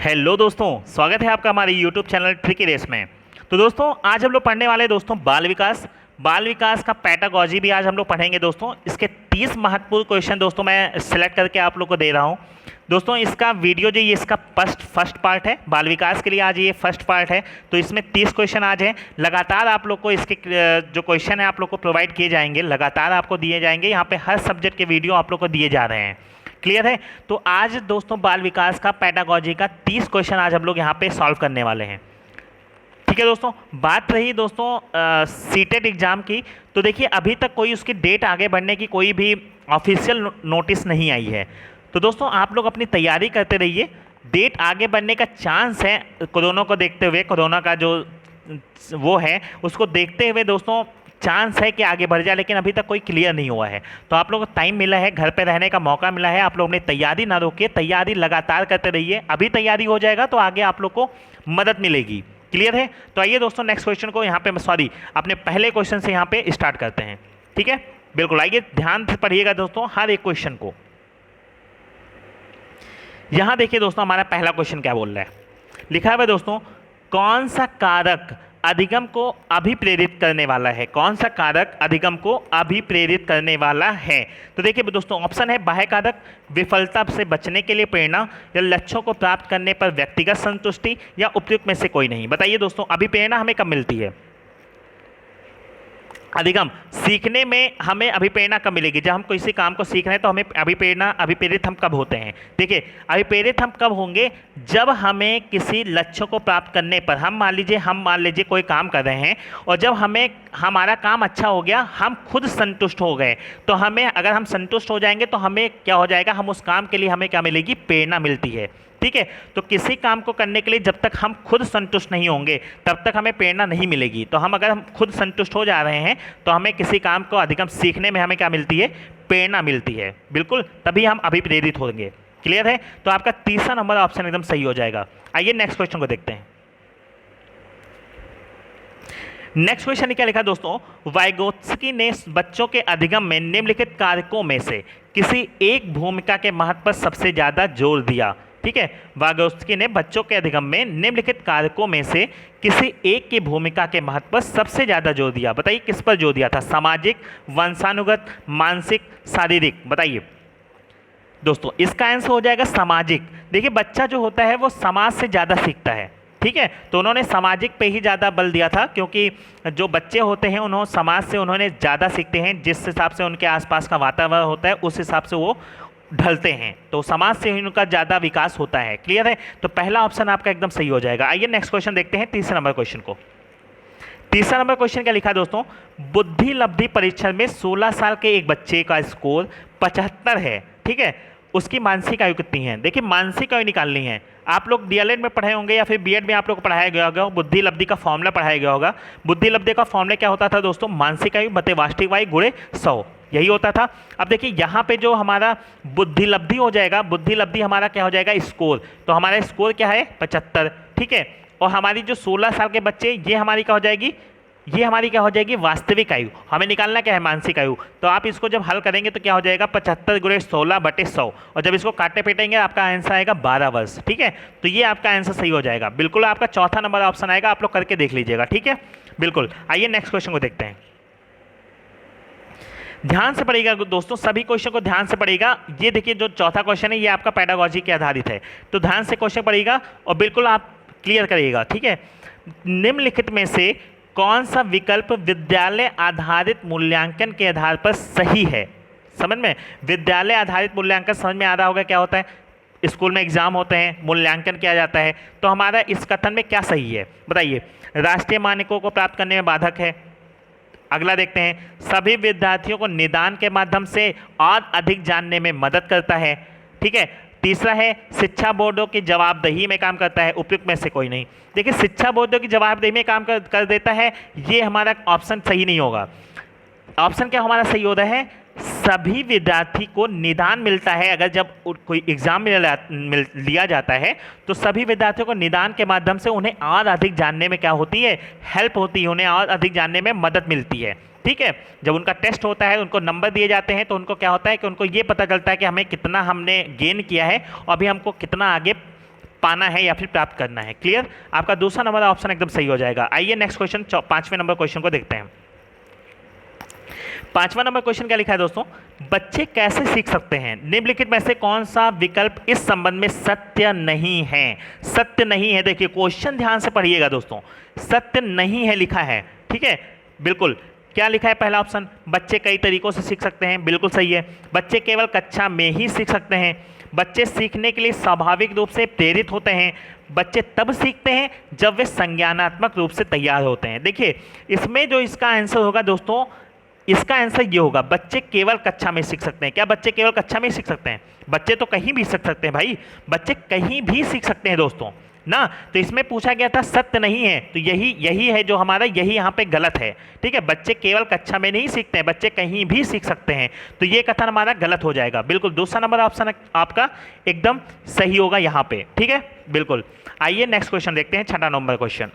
Hello दोस्तों, स्वागत है आपका हमारे यूट्यूब चैनल ट्रिकी रेस में। तो दोस्तों आज हम लोग पढ़ने वाले हैं दोस्तों बाल विकास का पैडागॉजी भी आज हम लोग पढ़ेंगे दोस्तों। इसके 30 महत्वपूर्ण क्वेश्चन दोस्तों मैं सिलेक्ट करके आप लोग को दे रहा हूं दोस्तों। इसका वीडियो जो ये इसका फर्स्ट पार्ट है, बाल विकास के लिए आज ये फर्स्ट पार्ट है। तो इसमें 30 क्वेश्चन आज हैं। लगातार आप लोग को इसके जो क्वेश्चन है आप लोग को प्रोवाइड किए जाएंगे, लगातार आपको दिए जाएंगे। यहाँ पे हर सब्जेक्ट के वीडियो आप लोग को दिए जा रहे हैं। क्लियर है? तो आज दोस्तों बाल विकास का पैडागॉजी का 30 क्वेश्चन आज हम लोग यहाँ पे सॉल्व करने वाले हैं। ठीक है दोस्तों। बात रही दोस्तों सीटेट एग्जाम की, तो देखिए अभी तक कोई उसकी डेट आगे बढ़ने की कोई भी ऑफिशियल नोटिस नहीं आई है। तो दोस्तों आप लोग अपनी तैयारी करते रहिए। डेट आगे बढ़ने का चांस है कोरोना को देखते हुए, कोरोना का जो वो है उसको देखते हुए दोस्तों चांस है कि आगे बढ़ जाए, लेकिन अभी तक कोई क्लियर नहीं हुआ है। तो आप लोगों को टाइम मिला है, घर पे रहने का मौका मिला है, आप लोग ने तैयारी ना रोकिए, तैयारी लगातार करते रहिए। अभी तैयारी हो जाएगा तो आगे आप लोग को मदद मिलेगी। क्लियर है? तो आइए दोस्तों नेक्स्ट क्वेश्चन को यहाँ पे अपने पहले क्वेश्चन से यहाँ पे स्टार्ट करते हैं। ठीक है, बिल्कुल। आइए ध्यान से पढ़िएगा दोस्तों हर एक क्वेश्चन को। यहाँ देखिए दोस्तों हमारा पहला क्वेश्चन क्या बोल रहा है। लिखा है दोस्तों, कौन सा कारक अधिगम को अभिप्रेरित करने वाला है? कौन सा कारक अधिगम को अभिप्रेरित करने वाला है? तो देखिए दोस्तों ऑप्शन है बाह्य कारक, विफलता से बचने के लिए प्रेरणा, या लक्ष्यों को प्राप्त करने पर व्यक्तिगत संतुष्टि, या उपयुक्त में से कोई नहीं। बताइए दोस्तों अभिप्रेरणा हमें कब मिलती है? अधिगम सीखने में हमें अभिप्रेरणा कब मिलेगी? जब हम किसी काम को सीख रहे हैं तो हमें अभिप्रेरित हम कब होते हैं? देखिए अभिप्रेरित हम कब होंगे? जब हमें किसी लक्ष्य को प्राप्त करने पर, हम मान लीजिए कोई काम कर रहे हैं और जब हमारा काम अच्छा हो गया, हम खुद संतुष्ट हो गए, तो अगर हम संतुष्ट हो जाएंगे तो हमें क्या हो जाएगा, हम उस काम के लिए हमें क्या मिलेगी? प्रेरणा मिलती है। ठीक है, तो किसी काम को करने के लिए जब तक हम खुद संतुष्ट नहीं होंगे तब तक हमें प्रेरणा नहीं मिलेगी। तो अगर हम खुद संतुष्ट हो जा रहे हैं तो हमें किसी काम को अधिगम सीखने में हमें क्या मिलती है? प्रेरणा मिलती है। बिल्कुल, तभी हम अभिप्रेरित होंगे। क्लियर है? तो आपका तीसरा नंबर ऑप्शन एकदम सही हो जाएगा। आइए नेक्स्ट क्वेश्चन को देखते हैं। नेक्स्ट क्वेश्चन क्या लिखा दोस्तों, वाइगोत्स्की ने बच्चों के अधिगम में निम्नलिखित कारकों में से किसी एक भूमिका के महत्व पर सबसे ज्यादा जोर दिया। ठीक है, वाइगोत्स्की ने बच्चों के अधिगम में निम्नलिखित कारकों में से किसी एक की भूमिका के महत्व पर सबसे ज्यादा जोर दिया। बताइए किस पर जोर दिया था? सामाजिक, वंशानुगत, मानसिक, शारीरिक। बताइए दोस्तों इसका आंसर हो जाएगा सामाजिक। देखिए बच्चा जो होता है वो समाज से ज़्यादा सीखता है। ठीक है, तो उन्होंने सामाजिक पे ही ज़्यादा बल दिया था, क्योंकि जो बच्चे होते हैं उन्होंने समाज से ज़्यादा सीखते हैं। जिस हिसाब से उनके आसपास का वातावरण होता है उस हिसाब से वो ढलते हैं, तो समाज से ही उनका ज़्यादा विकास होता है। क्लियर है? तो पहला ऑप्शन आपका एकदम सही हो जाएगा। आइए नेक्स्ट क्वेश्चन देखते हैं, तीसरे नंबर क्वेश्चन को। तीसरा नंबर क्वेश्चन क्या लिखा है दोस्तों, बुद्धि लब्धि परीक्षण में 16 साल के एक बच्चे का स्कोर 75 है। ठीक है, उसकी मानसिक आयु कितनी है? देखिए मानसिक आयु निकालनी है। आप लोग डीएलएड में पढ़े होंगे या फिर बीएड में आप लोग को पढ़ाया गया होगा, बुद्धि लब्धि का फॉर्मूला पढ़ाया गया होगा। बुद्धि लब्धि का फॉर्मूला क्या होता था दोस्तों? मानसिक आयु बटे वास्तविक आयु गुणे 100, यही होता था। अब देखिए यहाँ पे जो हमारा बुद्धि लब्धि हो जाएगा, बुद्धि लब्धि हमारा क्या हो जाएगा? स्कोर। तो हमारा स्कोर क्या है? 75। ठीक है, और हमारी जो 16 साल के बच्चे, ये हमारी क्या हो जाएगी? ये हमारी क्या हो जाएगी? वास्तविक आयु। हमें निकालना क्या है? मानसिक आयु। तो आप इसको जब हल करेंगे तो क्या हो जाएगा? 75 गुणे 16 बटे 100, और जब इसको काटे पीटेंगे आपका आंसर आएगा 12 वर्ष। ठीक है, तो ये आपका आंसर सही हो जाएगा। बिल्कुल आपका चौथा नंबर ऑप्शन आएगा, आप लोग करके देख लीजिएगा। ठीक है, बिल्कुल। आइए नेक्स्ट क्वेश्चन को देखते हैं। ध्यान से पढ़िएगा दोस्तों, सभी क्वेश्चन को ध्यान से पढ़िएगा। ये देखिए जो चौथा क्वेश्चन है ये आपका पैडागॉजी के आधारित है, तो ध्यान से क्वेश्चन पढ़िएगा और बिल्कुल आप क्लियर करिएगा। ठीक है, निम्नलिखित में से कौन सा विकल्प विद्यालय आधारित मूल्यांकन के आधार पर सही है? समझ में? विद्यालय आधारित मूल्यांकन समझ में आ रहा होगा क्या होता है? स्कूल में एग्जाम होते हैं, मूल्यांकन किया जाता है, तो हमारा इस कथन में क्या सही है? बताइए। राष्ट्रीय मानकों को प्राप्त करने में बाधक है। अगला देखते हैं, सभी विद्यार्थियों को निदान के माध्यम से और अधिक जानने में मदद करता है। ठीक है, तीसरा है शिक्षा बोर्डों की जवाबदेही में काम करता है। उपयुक्त में से कोई नहीं। देखिए शिक्षा बोर्डों की जवाबदेही में काम कर देता है, ये हमारा ऑप्शन सही नहीं होगा। ऑप्शन क्या हमारा सही हो रहा है? सभी विद्यार्थी को निदान मिलता है। अगर जब कोई एग्जाम लिया जाता है तो सभी विद्यार्थियों को निदान के माध्यम से उन्हें और अधिक जानने में क्या होती है? हेल्प होती है, उन्हें और अधिक जानने में मदद मिलती है। ठीक है, जब उनका टेस्ट होता है, उनको नंबर दिए जाते हैं, तो उनको क्या होता है कि उनको ये पता चलता है कि हमें कितना हमने गेन किया है और अभी हमको कितना आगे पाना है या फिर प्राप्त करना है। क्लियर, आपका दूसरा नंबर ऑप्शन एकदम सही हो जाएगा। आइए नेक्स्ट क्वेश्चन, 5वें नंबर क्वेश्चन को देखते हैं। 5वां नंबर क्वेश्चन क्या लिखा है दोस्तों, बच्चे कैसे सीख सकते हैं, निम्नलिखित में से कौन सा विकल्प इस संबंध में सत्य नहीं है। सत्य नहीं है, देखिए क्वेश्चन ध्यान से पढ़िएगा दोस्तों, सत्य नहीं है लिखा है, ठीक है, बिल्कुल। क्या लिखा है, पहला ऑप्शन, बच्चे कई तरीकों से सीख सकते हैं, बिल्कुल सही है। बच्चे केवल कक्षा में ही सीख सकते हैं। बच्चे सीखने के लिए स्वाभाविक रूप से प्रेरित होते हैं। बच्चे तब सीखते हैं जब वे संज्ञानात्मक रूप से तैयार होते हैं। देखिए इसमें जो इसका आंसर होगा दोस्तों, इसका आंसर ये होगा, बच्चे केवल कक्षा में सीख सकते हैं। क्या बच्चे केवल कक्षा में सीख सकते हैं? बच्चे तो कहीं भी सीख सकते हैं भाई, बच्चे कहीं भी सीख सकते हैं दोस्तों ना। तो इसमें पूछा गया था सत्य नहीं है, तो यही है जो हमारा, यही यहाँ पे गलत है, ठीक है। बच्चे केवल कक्षा में नहीं सीखते हैं, बच्चे कहीं भी सीख सकते हैं, तो ये कथन हमारा गलत हो जाएगा। बिल्कुल दूसरा नंबर ऑप्शन आपका एकदम सही होगा यहाँ पे, ठीक है, बिल्कुल। आइए नेक्स्ट क्वेश्चन देखते हैं, 6वां नंबर क्वेश्चन।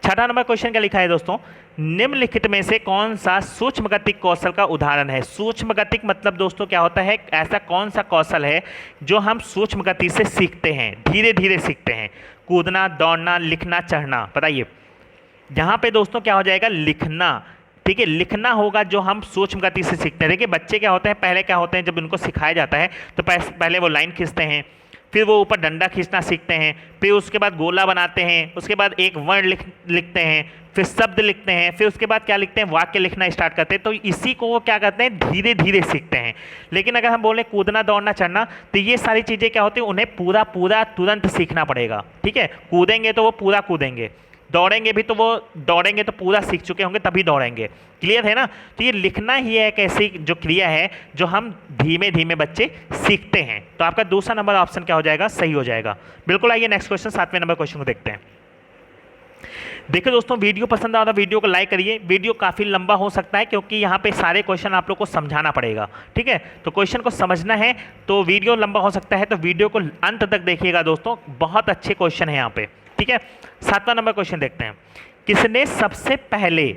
6वां नंबर क्वेश्चन क्या लिखा है दोस्तों, निम्नलिखित में से कौन सा सूक्ष्मगतिक कौशल का उदाहरण है। सूक्ष्मगतिक मतलब दोस्तों क्या होता है, ऐसा कौन सा कौशल है जो हम सूक्ष्म गति से सीखते हैं, धीरे धीरे सीखते हैं। कूदना, दौड़ना, लिखना, चढ़ना, बताइए। यहाँ पे दोस्तों क्या हो जाएगा, लिखना, ठीक है, लिखना होगा जो हम सूक्ष्म गति से सीखते हैं। देखिए बच्चे क्या होते हैं, पहले क्या होते हैं, जब उनको सिखाया जाता है तो पहले वो लाइन खींचते हैं, फिर वो ऊपर डंडा खींचना सीखते हैं, फिर उसके बाद गोला बनाते हैं, उसके बाद एक वर्ण लिखते हैं, फिर शब्द लिखते हैं, फिर उसके बाद क्या लिखते हैं, वाक्य लिखना स्टार्ट करते हैं। तो इसी को वो क्या करते हैं, धीरे धीरे सीखते हैं। लेकिन अगर हम बोलें कूदना, दौड़ना, चढ़ना, तो ये सारी चीज़ें क्या होती हैं, उन्हें पूरा तुरंत सीखना पड़ेगा, ठीक है। कूदेंगे तो वो पूरा कूदेंगे, दौड़ेंगे भी तो वो दौड़ेंगे तो पूरा सीख चुके होंगे तभी दौड़ेंगे। क्लियर है ना। तो ये लिखना ही एक ऐसी जो क्रिया है जो हम धीमे धीमे बच्चे सीखते हैं। तो आपका दूसरा नंबर ऑप्शन क्या हो जाएगा, सही हो जाएगा, बिल्कुल। आइए नेक्स्ट क्वेश्चन, 7वें नंबर क्वेश्चन को देखते हैं। देखिए दोस्तों, वीडियो पसंद आ रहा, वीडियो को लाइक करिए। वीडियो काफ़ी लंबा हो सकता है क्योंकि यहाँ पे सारे क्वेश्चन आप लोग को समझाना पड़ेगा, ठीक है। तो क्वेश्चन को समझना है तो वीडियो लंबा हो सकता है, तो वीडियो को अंत तक देखिएगा दोस्तों, बहुत अच्छे क्वेश्चन है यहाँ पे, ठीक है। 7वां नंबर क्वेश्चन देखते हैं, किसने सबसे पहले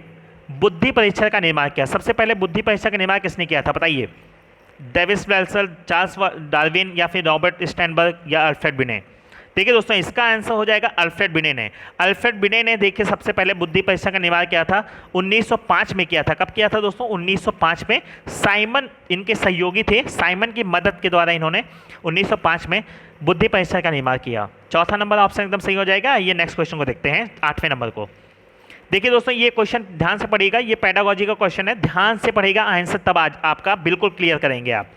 बुद्धि परीक्षण का निर्माण किया। सबसे पहले बुद्धि परीक्षण का निर्माण किसने किया था, बताइए। डेविस वेल्सल, चार्ल्स डार्विन, या फिर रॉबर्ट स्टैनबर्ग, या अल्फ्रेड बिने। देखिए दोस्तों, इसका आंसर हो जाएगा अल्फ्रेड बिने ने। अल्फ्रेड बिने ने देखिए सबसे पहले बुद्धि परीक्षण का निर्माण किया था 1905 में किया था। कब किया था दोस्तों, 1905 में। साइमन इनके सहयोगी थे, साइमन की मदद के द्वारा इन्होंने 1905 में बुद्धि परीक्षण का निर्माण किया। चौथा नंबर ऑप्शन एकदम सही हो जाएगा। ये नेक्स्ट क्वेश्चन को देखते हैं, 8वें नंबर को। देखिए दोस्तों, ये क्वेश्चन ध्यान से पढ़िएगा, ये पेडागोजी का क्वेश्चन है, ध्यान से पढ़िएगा, आंसर तब आज आपका बिल्कुल क्लियर करेंगे आप।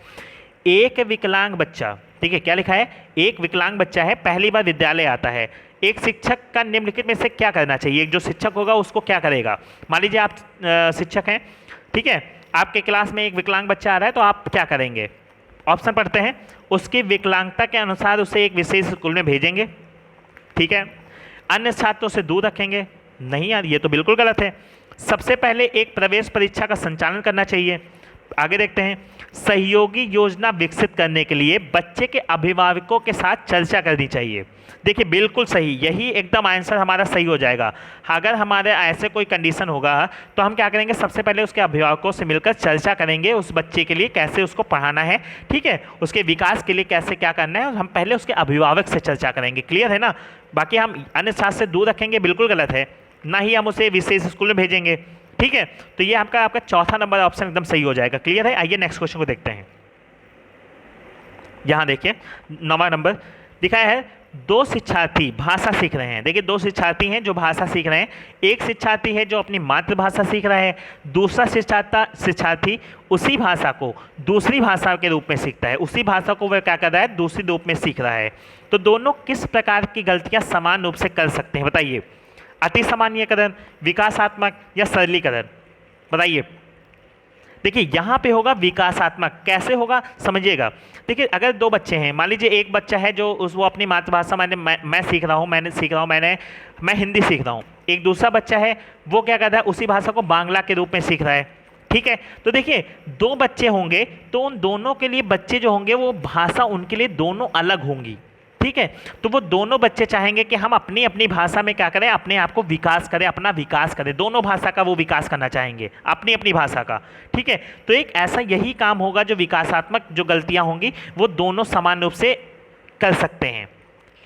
एक विकलांग बच्चा, ठीक है, क्या लिखा है, एक विकलांग बच्चा है, पहली बार विद्यालय आता है। एक शिक्षक का निम्नलिखित में से क्या करना चाहिए। एक जो शिक्षक होगा उसको क्या करेगा। मान लीजिए आप शिक्षक हैं, ठीक है, आपके क्लास में एक विकलांग बच्चा आ रहा है, तो आप क्या करेंगे। ऑप्शन पढ़ते हैं, उसकी विकलांगता के अनुसार उसे एक विशेष स्कूल में भेजेंगे, ठीक है। अन्य छात्रों से दूर रखेंगे, नहीं यार ये तो बिल्कुल गलत है। सबसे पहले एक प्रवेश परीक्षा का संचालन करना चाहिए। आगे देखते हैं, सहयोगी योजना विकसित करने के लिए बच्चे के अभिभावकों के साथ चर्चा करनी चाहिए। देखिए बिल्कुल सही, यही एकदम आंसर हमारा सही हो जाएगा। अगर हमारे ऐसे कोई कंडीशन होगा तो हम क्या करेंगे, सबसे पहले उसके अभिभावकों से मिलकर चर्चा करेंगे उस बच्चे के लिए कैसे उसको पढ़ाना है, ठीक है, उसके विकास के लिए कैसे क्या करना है, हम पहले उसके अभिभावक से चर्चा करेंगे। क्लियर है ना। बाकी हम अन्य छात्र से दूर रखेंगे, बिल्कुल गलत है, ना ही हम उसे विशेष स्कूल में भेजेंगे, ठीक है। तो ये आपका चौथा नंबर ऑप्शन एकदम सही हो जाएगा। क्लियर है। आइए नेक्स्ट क्वेश्चन को देखते हैं। यहां देखिए 9वां नंबर दिखाया है, दो शिक्षार्थी भाषा सीख रहे हैं। देखिए दो शिक्षार्थी हैं जो भाषा सीख रहे हैं। एक शिक्षार्थी है जो अपनी मातृभाषा सीख रहा है, दूसरा शिक्षार्थी उसी भाषा को दूसरी भाषा के रूप में सीखता है। उसी भाषा को वह क्या कर रहा है, दूसरी रूप में सीख रहा है। तो दोनों किस प्रकार की गलतियां समान रूप से कर सकते हैं, बताइए। अति सामान्यकरण, विकासात्मक, या सरलीकरण, बताइए। देखिए यहाँ पे होगा विकासात्मक। कैसे होगा समझिएगा। देखिए अगर दो बच्चे हैं, मान लीजिए एक बच्चा है जो वो अपनी मातृभाषा मैं सीख रहा हूँ, मैं हिंदी सीख रहा हूँ। एक दूसरा बच्चा है वो क्या कर रहा है, उसी भाषा को बांग्ला के रूप में सीख रहा है, ठीक है। तो देखिए दो बच्चे होंगे तो उन दोनों के लिए बच्चे जो होंगे वो भाषा उनके लिए दोनों अलग होंगी, ठीक है। तो वो दोनों बच्चे चाहेंगे कि हम अपनी अपनी भाषा में क्या करें, अपने आप को विकास करें, अपना विकास करें। दोनों भाषा का वो विकास करना चाहेंगे, अपनी अपनी भाषा का, ठीक है। तो एक ऐसा यही काम होगा जो विकासात्मक जो गलतियां होंगी वो दोनों समान रूप से कर सकते हैं।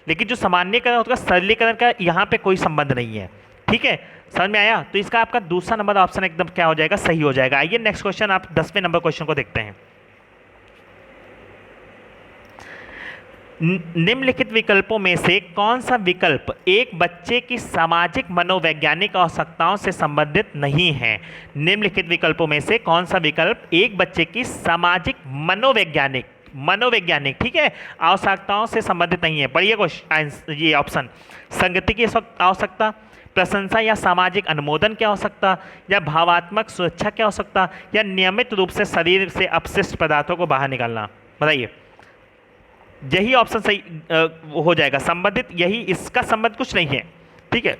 लेकिन जो सामान्यकरण होता है सरलीकरण का यहाँ पे कोई संबंध नहीं है। ठीक है, समझ में आया? तो इसका आपका दूसरा नंबर ऑप्शन एकदम क्या हो जाएगा, सही हो जाएगा। आइए नेक्स्ट क्वेश्चन, आप 10वें नंबर क्वेश्चन को देखते हैं। निम्नलिखित विकल्पों में से कौन सा विकल्प एक बच्चे की सामाजिक मनोवैज्ञानिक आवश्यकताओं से संबंधित नहीं है? निम्नलिखित विकल्पों में से कौन सा विकल्प एक बच्चे की सामाजिक मनोवैज्ञानिक ठीक है, आवश्यकताओं से संबंधित नहीं है? पढ़िए क्वेश्चन, ये ऑप्शन: संगति की आवश्यकता, प्रशंसा या सामाजिक अनुमोदन की आवश्यकता, या भावात्मक सुरक्षा की आवश्यकता, या नियमित रूप से शरीर से अपशिष्ट पदार्थों को बाहर निकालना। बताइए, यही ऑप्शन सही हो जाएगा। संबंधित, यही, इसका संबंध कुछ नहीं है। ठीक है,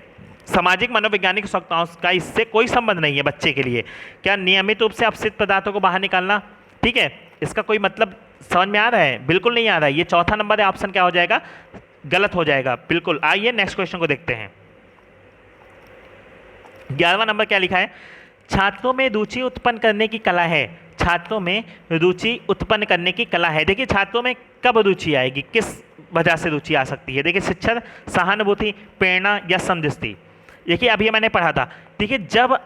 सामाजिक मनोवैज्ञानिक आवश्यकताओं का इससे कोई संबंध नहीं है बच्चे के लिए। क्या नियमित रूप से अपशिष्ट पदार्थों को बाहर निकालना, ठीक है, इसका कोई मतलब समझ में आ रहा है? बिल्कुल नहीं आ रहा है। ये चौथा नंबर है, ऑप्शन क्या हो जाएगा, गलत हो जाएगा बिल्कुल। आइए नेक्स्ट क्वेश्चन को देखते हैं। 11वां नंबर क्या लिखा है? छात्रों में रुचि उत्पन्न करने की कला है। छात्रों में रुचि उत्पन्न करने की कला है। देखिए, छात्रों में कब रुचि आएगी, किस वजह से रुचि आ सकती है? देखिए, शिक्षण, सहानुभूति, प्रेरणा या समदृष्टि। देखिए, अभी मैंने पढ़ा था। देखिए, जब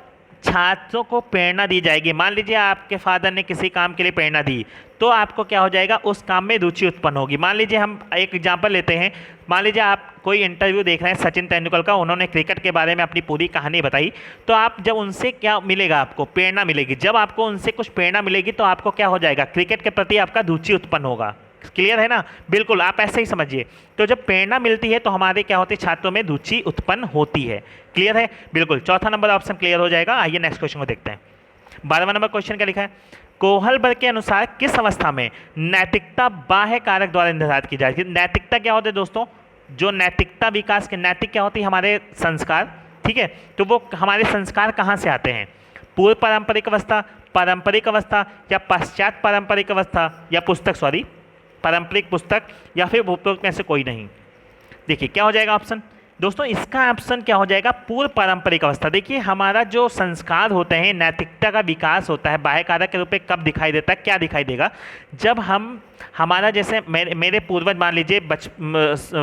छात्रों को प्रेरणा दी जाएगी, मान लीजिए आपके फादर ने किसी काम के लिए प्रेरणा दी, तो आपको क्या हो जाएगा, उस काम में रुचि उत्पन्न होगी। मान लीजिए हम एक एग्जांपल लेते हैं। मान लीजिए आप कोई इंटरव्यू देख रहे हैं सचिन तेंदुलकर का, उन्होंने क्रिकेट के बारे में अपनी पूरी कहानी बताई, तो आप जब उनसे क्या मिलेगा, आपको प्रेरणा मिलेगी। जब आपको उनसे कुछ प्रेरणा मिलेगी तो आपको क्या हो जाएगा, क्रिकेट के प्रति आपका रुचि उत्पन्न होगा। क्लियर है ना? बिल्कुल, आप ऐसे ही समझिए। तो जब प्रेरणा मिलती है तो हमारे क्या होती है, छात्रों में रुचि उत्पन्न होती है। क्लियर है? बिल्कुल, चौथा नंबर ऑप्शन क्लियर हो जाएगा। आइए नेक्स्ट क्वेश्चन को देखते हैं। 12वां नंबर क्वेश्चन क्या लिखा है? कोहलबर्ग के अनुसार किस अवस्था में नैतिकता बाह्य कारक द्वारा निर्धारित की जाएगी? नैतिकता क्या होती है दोस्तों? जो नैतिकता विकास के, नैतिक क्या होती है, हमारे संस्कार। ठीक है, तो वो हमारे संस्कार कहाँ से आते हैं? पूर्व पारंपरिक अवस्था, पारंपरिक अवस्था, या पश्चात पारंपरिक अवस्था, या पारंपरिक पुस्तक, या फिर उपरोक्त में से कोई नहीं। देखिए, क्या हो जाएगा ऑप्शन दोस्तों? इसका ऑप्शन क्या हो जाएगा, पूर्व पारंपरिक अवस्था। देखिए, हमारा जो संस्कार होते हैं, नैतिकता का विकास होता है, बाह्य कारक के रूप में कब दिखाई देता है, क्या दिखाई देगा? जब हमारा जैसे मेरे पूर्वज, मान लीजिए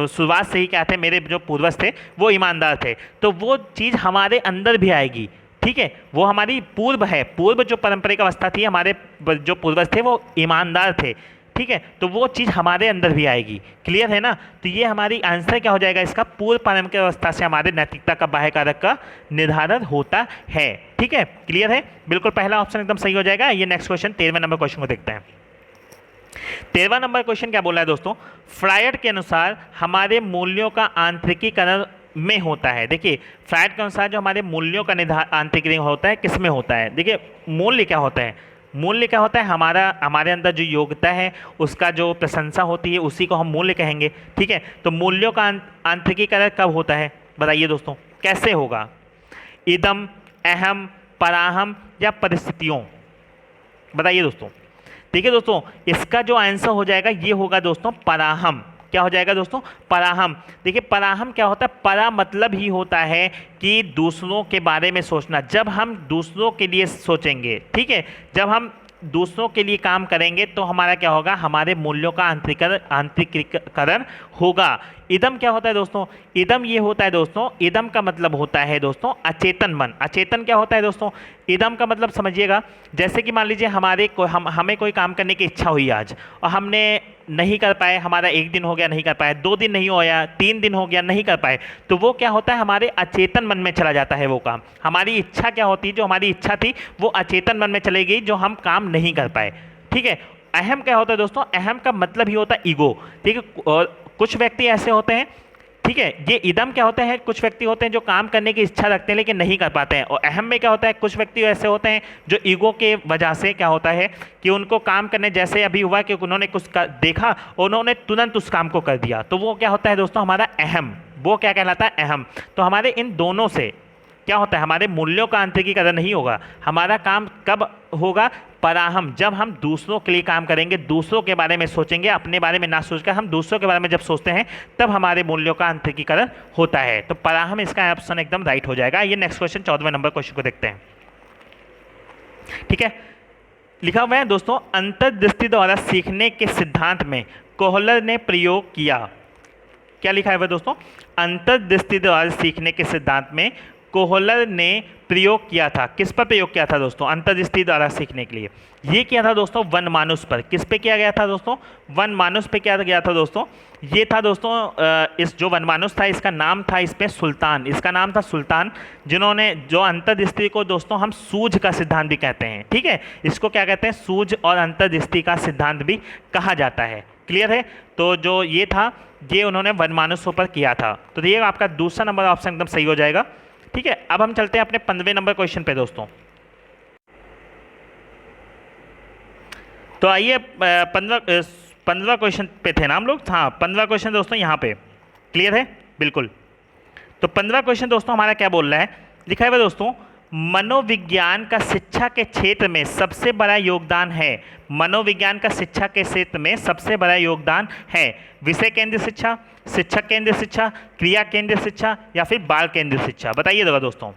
शुरुआत से ही क्या थे, मेरे जो पूर्वज थे वो ईमानदार थे, तो वो चीज़ हमारे अंदर भी आएगी। ठीक है, वो हमारी पूर्व है, पूर्व जो पारंपरिक अवस्था थी, हमारे जो पूर्वज थे वो ईमानदार थे। ठीक है, तो वो चीज़ हमारे अंदर भी आएगी। क्लियर है ना? तो ये हमारी आंसर क्या हो जाएगा इसका, पूर्व पारंपरिक अवस्था से हमारे नैतिकता का बाह्य कारक का निर्धारण होता है। ठीक है, क्लियर है? बिल्कुल, पहला ऑप्शन एकदम सही हो जाएगा। ये नेक्स्ट क्वेश्चन 13वें नंबर क्वेश्चन को देखते हैं। 13वां नंबर क्वेश्चन क्या बोला है दोस्तों? फ्रायड के अनुसार हमारे मूल्यों का आंतरिकीकरण में होता है। देखिए, फ्रायड के अनुसार जो हमारे मूल्यों का आंतरिकीकरण होता है, किस में होता है? देखिए, मूल्य क्या होता है? मूल्य क्या होता है? हमारे अंदर जो योग्यता है, उसका जो प्रशंसा होती है, उसी को हम मूल्य कहेंगे। ठीक है, तो मूल्यों का आंतरिकीकरण कब होता है? बताइए दोस्तों, कैसे होगा? इदम, अहम, पराहम, या परिस्थितियों? बताइए दोस्तों। देखिए दोस्तों, इसका जो आंसर हो जाएगा ये होगा दोस्तों पराहम। क्या हो जाएगा दोस्तों? पराहम। देखिए, पराहम क्या होता है? परा मतलब ही होता है कि दूसरों के बारे में सोचना। जब हम दूसरों के लिए सोचेंगे, ठीक है, जब हम दूसरों के लिए काम करेंगे तो हमारा क्या होगा, हमारे मूल्यों का आंतरिकीकरण होगा। इदम क्या होता है दोस्तों? इदम ये होता है दोस्तों, इदम का मतलब होता है दोस्तों अचेतन मन। अचेतन क्या होता है दोस्तों? इदम का मतलब समझिएगा, जैसे कि मान लीजिए हमें कोई काम करने की इच्छा हुई आज और हमने नहीं कर पाए, हमारा 1 दिन हो गया नहीं कर पाए, 2 दिन नहीं होया, 3 दिन हो गया नहीं कर पाए, तो वो क्या होता है, हमारे अचेतन मन में चला जाता है वो काम। हमारी इच्छा क्या होती है, जो हमारी इच्छा थी वो अचेतन मन में चली गई, जो हम काम नहीं कर पाए। ठीक है। अहम क्या होता है दोस्तों? अहम का मतलब ही होता है ईगो। ठीक है, और कुछ व्यक्ति ऐसे होते हैं, ठीक है, ये इदम क्या होते हैं, कुछ व्यक्ति होते हैं जो काम करने की इच्छा रखते हैं लेकिन नहीं कर पाते हैं। और अहम में क्या होता है, कुछ व्यक्ति ऐसे होते हैं जो ईगो के वजह से क्या होता है कि उनको काम करने, जैसे अभी हुआ कि उन्होंने कुछ देखा और उन्होंने तुरंत उस काम को कर दिया, तो वो क्या होता है दोस्तों, हमारा अहम। वो क्या कहलाता है? अहम। तो हमारे इन दोनों से क्या होता है, हमारे मूल्यों का आंतरिकीकरण नहीं होगा। हमारा काम कब होगा? पराहम। जब हम दूसरों के लिए काम करेंगे, दूसरों के बारे में सोचेंगे, अपने बारे में ना सोचकर हम दूसरों के बारे में जब सोचते हैं, तब हमारे मूल्यों का आंतरिकीकरण होता है। तो पराहम इसका ऑप्शन एकदम राइट हो जाएगा। ये नेक्स्ट क्वेश्चन 14वें नंबर क्वेश्चन को देखते हैं। ठीक है, लिखा हुआ है दोस्तों, अंतर्दृष्टि द्वारा सीखने के सिद्धांत में कोहलर ने प्रयोग किया। क्या लिखा है दोस्तों, अंतर्दृष्टि द्वारा सीखने के सिद्धांत में कोहलर ने प्रयोग किया था। किस पर प्रयोग किया था दोस्तों, अंतर्दृष्टि द्वारा सीखने के लिए। ये किया था दोस्तों वनमानुष पर। किस पे किया गया था दोस्तों, वनमानुष पे किया गया था दोस्तों। ये था दोस्तों इस जो वनमानुष था इसका नाम था इसमें सुल्तान, इसका नाम था सुल्तान, जिन्होंने जो अंतर्दृष्टि को दोस्तों हम सूझ का सिद्धांत भी कहते हैं, ठीक है, इसको क्या कहते हैं, सूझ और अंतर्दृष्टि का सिद्धांत भी कहा जाता है। क्लियर है। तो जो ये था ये उन्होंने वनमानुषों पर किया था। तो देखिएगा आपका दूसरा नंबर ऑप्शन एकदम सही हो जाएगा। ठीक है, अब हम चलते हैं अपने 15वें नंबर क्वेश्चन पे दोस्तों। तो आइए 15वां क्वेश्चन पे थे ना हम लोग। हाँ, 15वां क्वेश्चन दोस्तों यहाँ पे क्लियर है, बिल्कुल। तो 15वां क्वेश्चन दोस्तों हमारा क्या बोल रहा है, लिखा है दोस्तों, मनोविज्ञान का शिक्षा के क्षेत्र में सबसे बड़ा योगदान है। मनोविज्ञान का शिक्षा के क्षेत्र में सबसे बड़ा योगदान है विषय केंद्रित शिक्षा, शिक्षक केंद्रित शिक्षा, क्रिया केंद्रित शिक्षा या फिर बाल केंद्रित शिक्षा। बताइए दोस्तों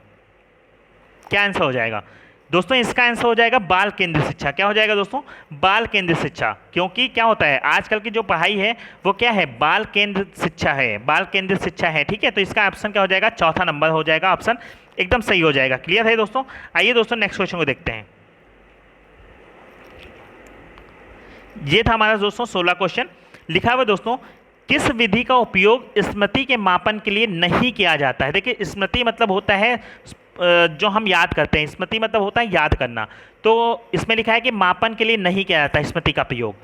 क्या आंसर हो जाएगा। दोस्तों इसका आंसर हो जाएगा बाल केंद्रित शिक्षा। क्या हो जाएगा दोस्तों, बाल केंद्रित शिक्षा। क्योंकि क्या होता है आजकल की जो पढ़ाई है वो क्या है, बाल केंद्रित शिक्षा है, बाल केंद्रित शिक्षा है। ठीक है, तो इसका ऑप्शन क्या हो जाएगा, चौथा नंबर हो जाएगा, ऑप्शन एकदम सही हो जाएगा। क्लियर है दोस्तों। आइए दोस्तों नेक्स्ट क्वेश्चन को देखते हैं। ये था हमारा दोस्तों 16 क्वेश्चन। लिखा हुआ दोस्तों, किस विधि का उपयोग स्मृति के मापन के लिए नहीं किया जाता है। देखिए स्मृति मतलब होता है जो हम याद करते हैं, स्मृति मतलब होता है याद करना। तो इसमें लिखा है कि मापन के लिए नहीं किया जाता है स्मृति का प्रयोग।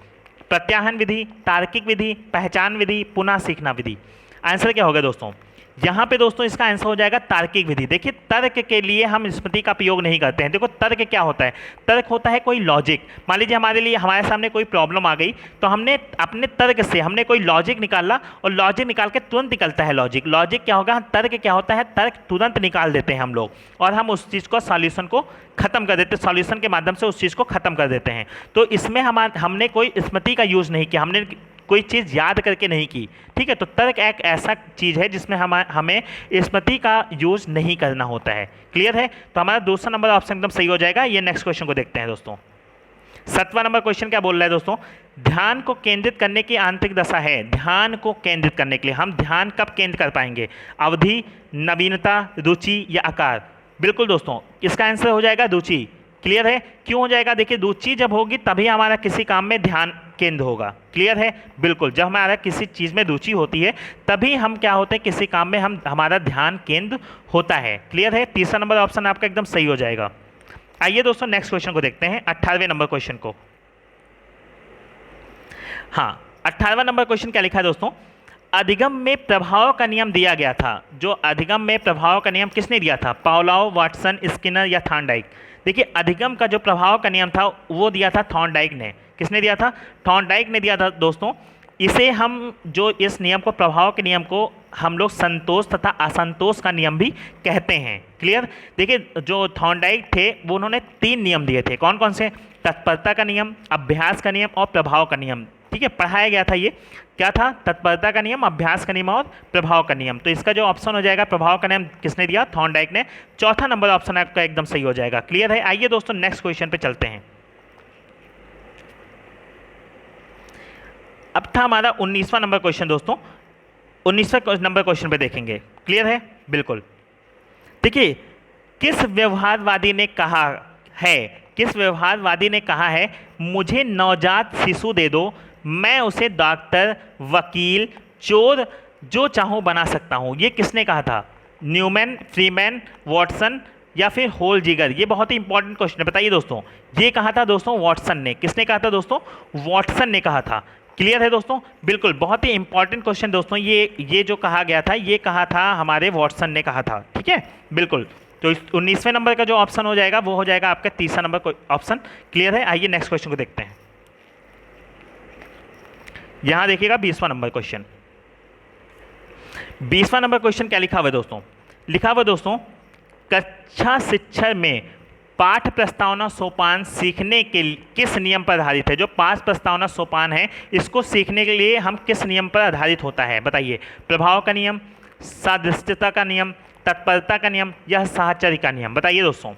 प्रत्याहन विधि, तार्किक विधि, पहचान विधि, पुनः सीखना विधि। आंसर क्या होगा दोस्तों, यहाँ पे दोस्तों इसका आंसर हो जाएगा तार्किक विधि। देखिए तर्क के लिए हम स्मृति का प्रयोग नहीं करते हैं। देखो तर्क क्या होता है, तर्क होता है कोई लॉजिक। मान लीजिए हमारे सामने कोई प्रॉब्लम आ गई तो हमने अपने तर्क से हमने कोई लॉजिक निकाला और लॉजिक निकाल के तुरंत निकलता है लॉजिक। लॉजिक क्या होगा, तर्क क्या होता है, तर्क तुरंत निकाल देते हैं हम लोग और हम उस चीज़ को सॉल्यूशन को खत्म कर देते हैं, सॉल्यूशन के माध्यम से उस चीज़ को खत्म कर देते हैं। तो इसमें हमने कोई स्मृति का यूज़ नहीं किया, हमने कोई चीज़ याद करके नहीं की। ठीक है, तो तर्क एक ऐसा चीज़ है जिसमें हमें स्मृति का यूज़ नहीं करना होता है। क्लियर है। तो हमारा दूसरा नंबर ऑप्शन एकदम सही हो जाएगा। ये नेक्स्ट क्वेश्चन को देखते हैं दोस्तों। 7वां नंबर क्वेश्चन क्या बोल रहा है दोस्तों, ध्यान को केंद्रित करने की आंतरिक दशा है। ध्यान को केंद्रित करने के लिए हम ध्यान कब केंद्रित कर पाएंगे, अवधि, नवीनता, रुचि या आकार। बिल्कुल दोस्तों इसका आंसर हो जाएगा रुचि। क्लियर है। क्यों हो जाएगा, देखिए रुचि जब होगी तभी हमारा किसी काम में ध्यान केंद्र होगा। क्लियर है, बिल्कुल। जब हमारा किसी चीज़ में रुचि होती है तभी हम क्या होते हैं, किसी काम में हमारा ध्यान केंद्र होता है। क्लियर है। तीसरा नंबर ऑप्शन आपका एकदम सही हो जाएगा। आइए दोस्तों नेक्स्ट क्वेश्चन को देखते हैं, 18वें नंबर क्वेश्चन को। हाँ, 18वां नंबर क्वेश्चन क्या लिखा है दोस्तों, अधिगम में प्रभाव का नियम दिया गया था। जो अधिगम में प्रभाव का नियम किसने दिया था, पावलोव, वाटसन, स्किनर या थॉर्नडाइक। देखिए अधिगम का जो प्रभाव का नियम था वो दिया था थॉर्नडाइक ने। किसने दिया था, थॉर्नडाइक ने दिया था दोस्तों। इसे हम जो इस नियम को, प्रभाव के नियम को हम लोग संतोष तथा असंतोष का नियम भी कहते हैं। क्लियर। देखिए जो थॉर्नडाइक थे वो उन्होंने 3 नियम दिए थे। कौन कौन से, तत्परता का नियम, अभ्यास का नियम और प्रभाव का नियम। ठीक है, पढ़ाया गया था। ये क्या था, तत्परता का नियम, अभ्यास का नियम और प्रभाव का नियम। तो इसका जो ऑप्शन हो जाएगा, प्रभाव का नियम किसने दिया, थॉर्नडाइक ने। चौथा नंबर ऑप्शन आपका एकदम सही हो जाएगा। क्लियर है। आइए दोस्तों नेक्स्ट क्वेश्चन पे चलते हैं। अब था हमारा 19वां नंबर क्वेश्चन दोस्तों। 19वें नंबर क्वेश्चन पे देखेंगे। क्लियर है, बिल्कुल। देखिए किस व्यवहारवादी ने कहा है, किस व्यवहारवादी ने कहा है, मुझे नवजात शिशु दे दो, मैं उसे डॉक्टर, वकील, चोर जो चाहूँ बना सकता हूँ। ये किसने कहा था, न्यूमैन, फ्रीमैन, वॉटसन या फिर होलजिगर। ये बहुत ही इंपॉर्टेंट क्वेश्चन है। बताइए दोस्तों, ये कहा था दोस्तों वॉटसन ने। किसने कहा था दोस्तों, वॉटसन ने कहा था। क्लियर है दोस्तों, बिल्कुल। बहुत ही इंपॉर्टेंट क्वेश्चन दोस्तों। ये जो कहा गया था ये कहा था हमारे वॉटसन ने कहा था। ठीक है, बिल्कुल। तो 19वें नंबर का जो ऑप्शन हो जाएगा वो हो जाएगा आपका तीसरा नंबर ऑप्शन। क्लियर है। आइए नेक्स्ट क्वेश्चन को देखते हैं। यहां देखिएगा 20वां नंबर क्वेश्चन। 20वां नंबर क्वेश्चन क्या लिखा हुआ है दोस्तों, लिखा हुआ दोस्तों, कक्षा शिक्षा में पाठ प्रस्तावना सोपान सीखने के किस नियम पर आधारित है। जो पाठ प्रस्तावना सोपान है इसको सीखने के लिए हम किस नियम पर आधारित होता है। बताइए, प्रभाव का नियम, सादृश्यता का नियम, तत्परता का नियम या साहचर्य का नियम। बताइए दोस्तों,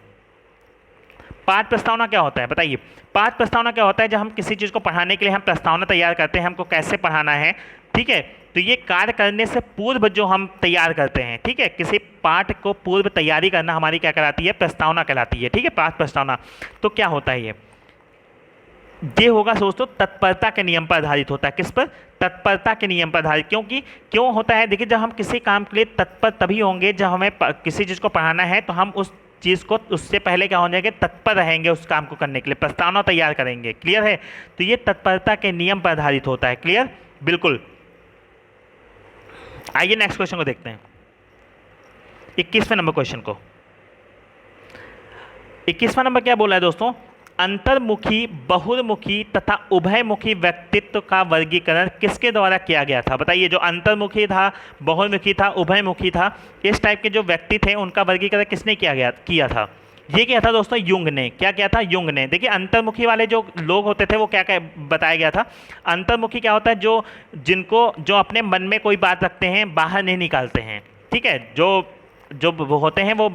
पाठ प्रस्तावना क्या होता है। बताइए, पाठ प्रस्तावना क्या होता है, जब हम किसी चीज़ को पढ़ाने के लिए हम प्रस्तावना तैयार करते हैं, हमको कैसे पढ़ाना है, ठीक है। तो ये कार्य करने से पूर्व जो हम तैयार करते हैं, ठीक है, किसी पाठ को पूर्व तैयारी करना हमारी क्या कहलाती है, प्रस्तावना कहलाती है, ठीक है, पाठ प्रस्तावना। तो क्या होता है ये होगा दोस्तों तत्परता के नियम पर आधारित होता है। किस पर? तत्परता के नियम पर आधारित। क्योंकि क्यों होता है, देखिए जब हम किसी काम के लिए तत्पर तभी होंगे जब हमें किसी चीज़ को पढ़ाना है, तो हम उस चीज़ को उससे पहले क्या हो जाएंगे, तत्पर रहेंगे उस काम को करने के लिए, प्रस्तावना तैयार करेंगे। क्लियर है? तो ये तत्परता के नियम पर आधारित होता है। क्लियर? बिल्कुल। आइए नेक्स्ट क्वेश्चन को देखते हैं, 21वें नंबर क्वेश्चन को। 21वां नंबर क्या बोला है दोस्तों? अंतर्मुखी, बहुमुखी तथा उभयमुखी व्यक्तित्व का वर्गीकरण किसके द्वारा किया गया था? बताइए, जो अंतर्मुखी था, बहुमुखी था, उभयमुखी था, इस टाइप के जो व्यक्ति थे उनका वर्गीकरण किसने किया था? ये क्या था दोस्तों? युंग ने। क्या किया था? युंग ने। देखिए अंतर्मुखी वाले जो लोग होते थे वो क्या क्या बताया गया था? अंतर्मुखी क्या होता है? जो अपने मन में कोई बात रखते हैं, बाहर नहीं निकालते हैं, ठीक है, जो वो होते हैं वो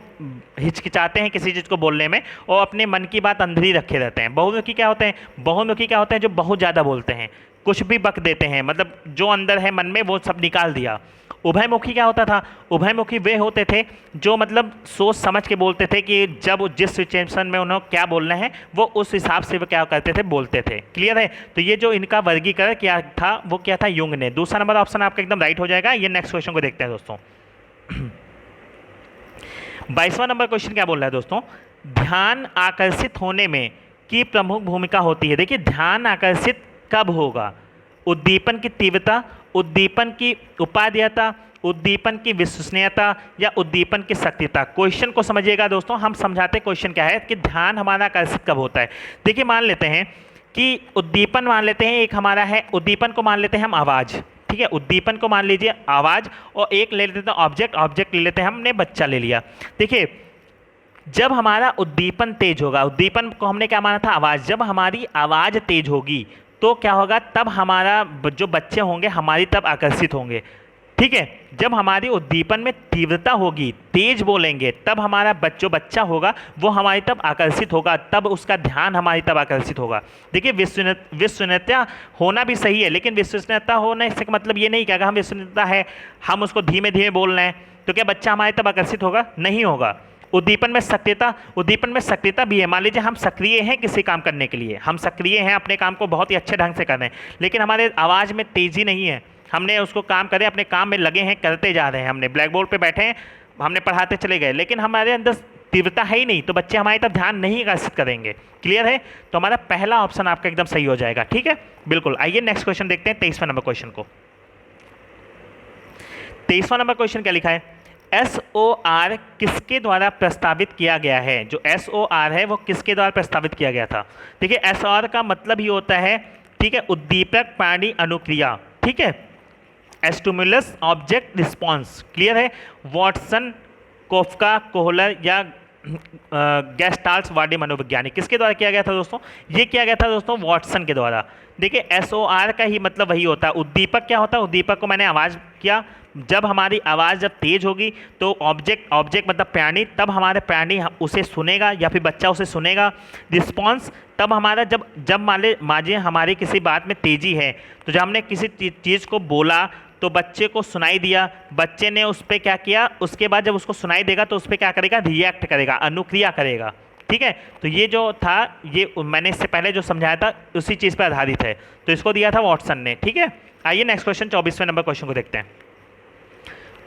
हिचकिचाते हैं किसी चीज़ को बोलने में और अपने मन की बात अंदर ही रखे रहते हैं। बहुमुखी क्या होते हैं? बहुमुखी क्या होते हैं? जो बहुत ज़्यादा बोलते हैं, कुछ भी बक देते हैं, मतलब जो अंदर है मन में वो सब निकाल दिया। उभयमुखी क्या होता था? उभयमुखी वे होते थे जो मतलब सोच समझ के बोलते थे कि जब जिस सिचुएशन में उन्हें क्या बोलना है वो उस हिसाब से वो क्या करते थे, बोलते थे। क्लियर है? तो ये जो इनका वर्गीकरण किया था वो क्या था? युंग ने। दूसरा नंबर ऑप्शन आपका एकदम राइट हो जाएगा। ये नेक्स्ट क्वेश्चन को देखते हैं दोस्तों। 22वां नंबर क्वेश्चन क्या बोल रहा है दोस्तों? ध्यान आकर्षित होने में की प्रमुख भूमिका होती है। देखिए ध्यान आकर्षित कब होगा? उद्दीपन की तीव्रता, उद्दीपन की उपादेयता, उद्दीपन की विश्वसनीयता या उद्दीपन की सक्रियता। क्वेश्चन को समझिएगा दोस्तों, हम समझाते क्वेश्चन क्या है कि ध्यान हमारा आकर्षित कब होता है। देखिए मान लेते हैं कि उद्दीपन मान लेते हैं, एक हमारा है उद्दीपन को मान लेते हैं हम आवाज़, ठीक है, उद्दीपन को मान लीजिए आवाज़, और एक ले लेते हैं ऑब्जेक्ट ले लेते हैं हमने बच्चा ले लिया। देखिए जब हमारा उद्दीपन तेज होगा, उद्दीपन को हमने क्या माना था? आवाज़। जब हमारी आवाज़ तेज होगी तो क्या होगा? तब हमारा जो बच्चे होंगे हमारी तब आकर्षित होंगे, ठीक है। जब हमारी उद्दीपन में तीव्रता होगी, तेज बोलेंगे, तब हमारा जो बच्चा होगा वो हमारी तब आकर्षित होगा, तब उसका ध्यान हमारी तब आकर्षित होगा। देखिए विश्वसनीयता होना भी सही है, लेकिन विश्वसनीयता होने से मतलब ये नहीं कि अगर हम विश्वसनीयता है, हम उसको धीमे धीमे बोल रहे हैं, तो क्या बच्चा हमारी तब आकर्षित होगा? नहीं होगा। उद्दीपन में सक्रियता भी है। मान लीजिए हम सक्रिय हैं किसी काम करने के लिए, हम सक्रिय हैं, अपने काम को बहुत ही अच्छे ढंग से कर रहे हैं, लेकिन हमारे आवाज़ में तेज़ी नहीं है, हमने उसको काम करे, अपने काम में लगे हैं, करते जा रहे हैं, हमने ब्लैक बोर्ड पे बैठे हैं, हमने पढ़ाते चले गए, लेकिन हमारे अंदर तीव्रता है ही नहीं, तो बच्चे हमारी तरफ ध्यान नहीं आकर्षित करेंगे। क्लियर है? तो हमारा पहला ऑप्शन आपका एकदम सही हो जाएगा, ठीक है, बिल्कुल। आइए नेक्स्ट क्वेश्चन देखते हैं, 23वां नंबर क्वेश्चन को। 23वां नंबर क्वेश्चन क्या लिखा है? SOR किसके द्वारा प्रस्तावित किया गया है? जो SOR है वो किसके द्वारा प्रस्तावित किया गया था? देखिए SOR का मतलब ही होता है, ठीक है, उद्दीपक प्राणी अनुक्रिया, ठीक है, स्टिमुलस ऑब्जेक्ट रिस्पॉन्स। क्लियर है? वॉटसन, कोफ्का, कोहलर या गेस्टाल्ट वाडी मनोवैज्ञानिक, किसके द्वारा किया गया था दोस्तों? ये किया गया था दोस्तों वॉटसन के द्वारा। देखिए SOR का ही मतलब वही होता है। उद्दीपक क्या होता है? उद्दीपक को मैंने आवाज़ किया, जब हमारी आवाज़ जब तेज होगी तो ऑब्जेक्ट मतलब प्राणी, तब हमारे प्राणी उसे सुनेगा या फिर बच्चा उसे सुनेगा। रिस्पॉन्स तब हमारा जब माने हमारी किसी बात में तेज़ी है, तो जब हमने किसी चीज़ को बोला तो बच्चे को सुनाई दिया, बच्चे ने उस पर क्या किया, उसके बाद जब उसको सुनाई देगा तो उस पर क्या करेगा? रिएक्ट करेगा, अनुक्रिया करेगा, ठीक है। तो ये जो था, ये मैंने इससे पहले जो समझाया था उसी चीज़ पर आधारित है, तो इसको दिया था वॉटसन ने, ठीक है। आइए नेक्स्ट क्वेश्चन 24वें नंबर क्वेश्चन को देखते हैं।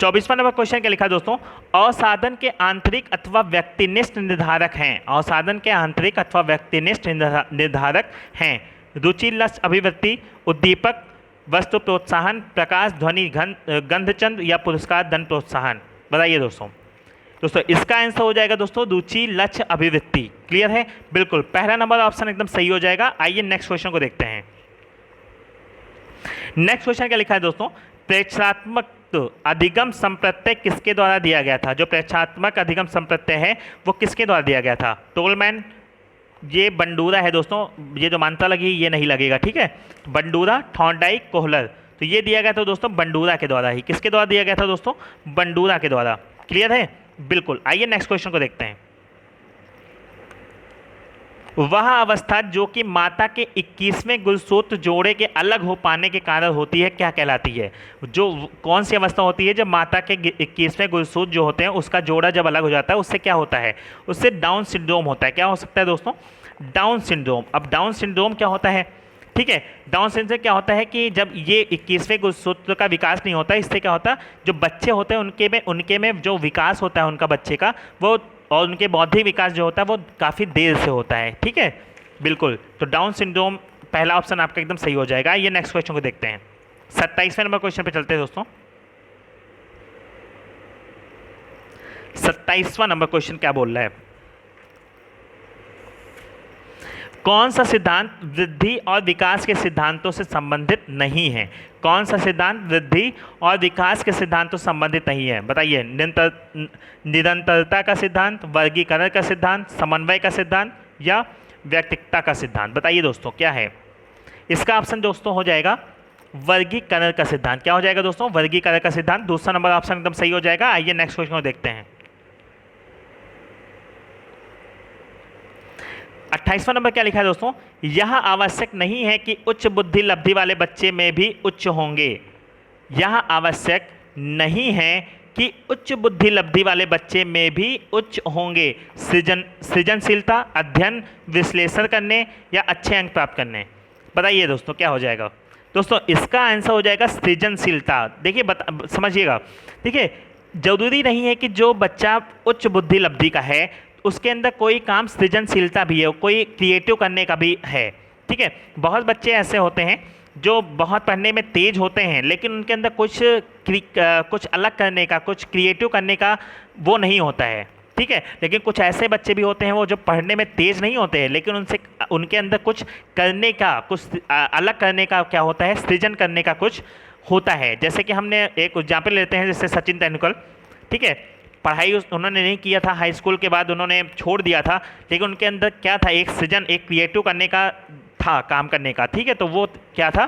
24वां नंबर क्वेश्चन क्या लिखा दोस्तों? अवसाधन के आंतरिक अथवा व्यक्तिनिष्ठ निर्धारक हैं। अवसाधन के आंतरिक अथवा व्यक्तिनिष्ठ निर्धारक हैं। रुचि, लक्ष्य, अभिवृत्ति, उद्दीपक, वस्तु प्रोत्साहन, प्रकाश, ध्वनि, गंधचंद या पुरस्कार, धन प्रोत्साहन। बताइए दोस्तों इसका आंसर हो जाएगा दोस्तों रुचि, लक्ष्य, अभिवृत्ति। क्लियर है? बिल्कुल, पहला नंबर ऑप्शन एकदम सही हो जाएगा। आइए नेक्स्ट क्वेश्चन को देखते हैं। नेक्स्ट क्वेश्चन क्या लिखा है दोस्तों? प्रेक्षात्मक अधिगम संप्रत्यय किसके द्वारा दिया गया था? जो प्रेक्षात्मक अधिगम संप्रत्यय है वो किसके द्वारा दिया गया था? टोलमैन, ये बंडूरा है दोस्तों, ये जो मानता लगी ये नहीं लगेगा, ठीक है। बंडूरा, थॉर्नडाइक, कोहलर, तो ये दिया गया था दोस्तों बंडूरा के द्वारा ही। किसके द्वारा दिया गया था दोस्तों? बंडूरा के द्वारा। क्लियर है? बिल्कुल। आइए नेक्स्ट क्वेश्चन को देखते हैं। वह अवस्था जो कि माता के 21वें गुणसूत्र जोड़े के अलग हो पाने के कारण होती है क्या कहलाती है? जो कौन सी अवस्था होती है जब माता के 21वें गुणसूत्र जो होते हैं उसका जोड़ा जब अलग हो जाता है, उससे क्या होता है? उससे डाउन सिंड्रोम होता है। क्या हो सकता है दोस्तों? Down syndrome. अब डाउन सिंड्रोम क्या होता है? ठीक है, डाउन सिंड्रोम क्या होता है कि जब ये 21वें गुणसूत्र का विकास नहीं होता, इससे क्या होता है, जो बच्चे होते हैं उनके में जो विकास होता है उनका बच्चे का, वो और उनके बौद्धिक विकास जो होता है वो काफ़ी देर से होता है। ठीक है, बिल्कुल। तो डाउन सिंड्रोम पहला ऑप्शन आपका एकदम सही हो जाएगा। ये नेक्स्ट क्वेश्चन को देखते हैं। 27वें नंबर क्वेश्चन पे चलते हैं दोस्तों। 27वां नंबर क्वेश्चन क्या बोल रहा है? कौन सा सिद्धांत वृद्धि और विकास के सिद्धांतों से संबंधित नहीं है? कौन सा सिद्धांत वृद्धि और विकास के सिद्धांतों से संबंधित नहीं है? बताइए। निरंतरता का सिद्धांत, वर्गीकरण का सिद्धांत, समन्वय का सिद्धांत या व्यक्तिकता का सिद्धांत? बताइए दोस्तों क्या है इसका ऑप्शन? दोस्तों हो जाएगा वर्गीकरण का सिद्धांत। क्या हो जाएगा दोस्तों? वर्गीकरण का सिद्धांत। दूसरा नंबर ऑप्शन एकदम सही हो जाएगा। आइए नेक्स्ट क्वेश्चन को देखते हैं। 28वां नंबर क्या लिखा है दोस्तों? यह आवश्यक नहीं है कि उच्च बुद्धि लब्धि वाले बच्चे में भी उच्च होंगे। यह आवश्यक नहीं है कि उच्च बुद्धि लब्धि वाले बच्चे में भी उच्च होंगे। सृजनशीलता, अध्ययन, विश्लेषण करने या अच्छे अंक प्राप्त करने? बताइए दोस्तों क्या हो जाएगा? दोस्तों इसका आंसर हो जाएगा सृजनशीलता। देखिए समझिएगा, देखिए जरूरी नहीं है कि जो बच्चा उच्च बुद्धि लब्धि का है उसके अंदर कोई काम सृजनशीलता भी है, कोई क्रिएटिव करने का भी है। ठीक है, बहुत बच्चे ऐसे होते हैं जो बहुत पढ़ने में तेज होते हैं लेकिन उनके अंदर कुछ अलग करने का, कुछ क्रिएटिव करने का वो नहीं होता है। ठीक है, लेकिन कुछ ऐसे बच्चे भी होते हैं वो जो पढ़ने में तेज नहीं होते हैं लेकिन उनके अंदर कुछ करने का, कुछ अलग करने का क्या होता है, सृजन करने का कुछ होता है। जैसे कि हमने एक एग्जाम्पल लेते हैं, जैसे सचिन तेंदुलकर। ठीक है, पढ़ाई उन्होंने नहीं किया था, हाई स्कूल के बाद उन्होंने छोड़ दिया था, लेकिन उनके अंदर क्या था, एक सृजन, एक क्रिएटिव करने का था, काम करने का। ठीक है, तो वो क्या था?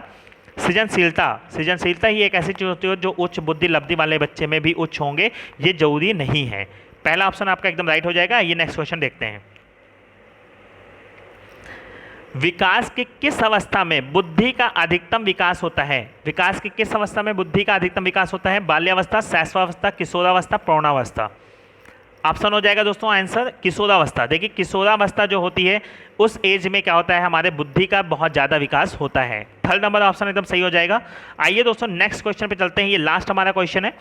सृजनशीलता। सृजनशीलता ही एक ऐसी चीज़ होती है जो उच्च बुद्धि लब्धि वाले बच्चे में भी उच्च होंगे, ये जरूरी नहीं है। पहला ऑप्शन आपका एकदम राइट हो जाएगा। ये नेक्स्ट क्वेश्चन देखते हैं। विकास की किस अवस्था में बुद्धि का अधिकतम विकास होता है? विकास की किस अवस्था में बुद्धि का अधिकतम विकास होता है? बाल्यावस्था, शैशवावस्था, किशोरावस्था, प्रौढ़ावस्था? ऑप्शन हो जाएगा दोस्तों आंसर किशोरावस्था। देखिए किशोरावस्था जो होती है उस एज में क्या होता है, हमारे बुद्धि का बहुत ज़्यादा विकास होता है। थर्ड नंबर ऑप्शन एकदम सही हो जाएगा। आइए दोस्तों नेक्स्ट क्वेश्चन पे चलते हैं। ये लास्ट हमारा क्वेश्चन है।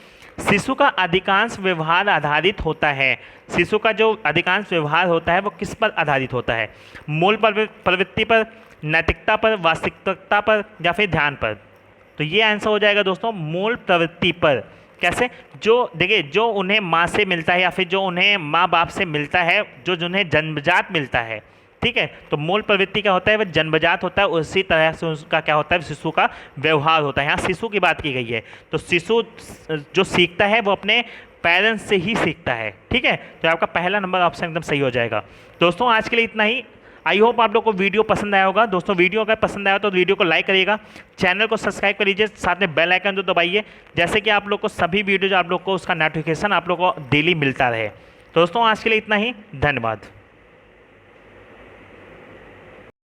शिशु का अधिकांश व्यवहार आधारित होता है। शिशु का जो अधिकांश व्यवहार होता है वो किस पर आधारित होता है? मूल प्रवृत्ति पर, नैतिकता पर, वास्तविकता पर या फिर ध्यान पर? तो ये आंसर हो जाएगा दोस्तों मूल प्रवृत्ति पर। कैसे? जो देखिए जो उन्हें माँ से मिलता है या फिर जो उन्हें माँ बाप से मिलता है, जो उन्हें जन्मजात मिलता है। ठीक है, तो मूल प्रवृत्ति क्या होता है, वह जन्मजात होता है। उसी तरह से उसका क्या होता है, शिशु का व्यवहार होता है। यहाँ शिशु की बात की गई है, तो शिशु जो सीखता है वो अपने पेरेंट्स से ही सीखता है। ठीक है, तो आपका पहला नंबर ऑप्शन एकदम सही हो जाएगा। दोस्तों आज के लिए इतना ही। आई होप आप लोग को वीडियो पसंद आया होगा। दोस्तों वीडियो अगर पसंद आया तो वीडियो को लाइक करिएगा, चैनल को सब्सक्राइब कर लीजिए, साथ में बेल आइकन जो दबाइए, जैसे कि आप लोग को सभी वीडियो जो आप लोग को उसका नोटिफिकेशन आप लोग को डेली मिलता रहे। दोस्तों आज के लिए इतना ही, धन्यवाद।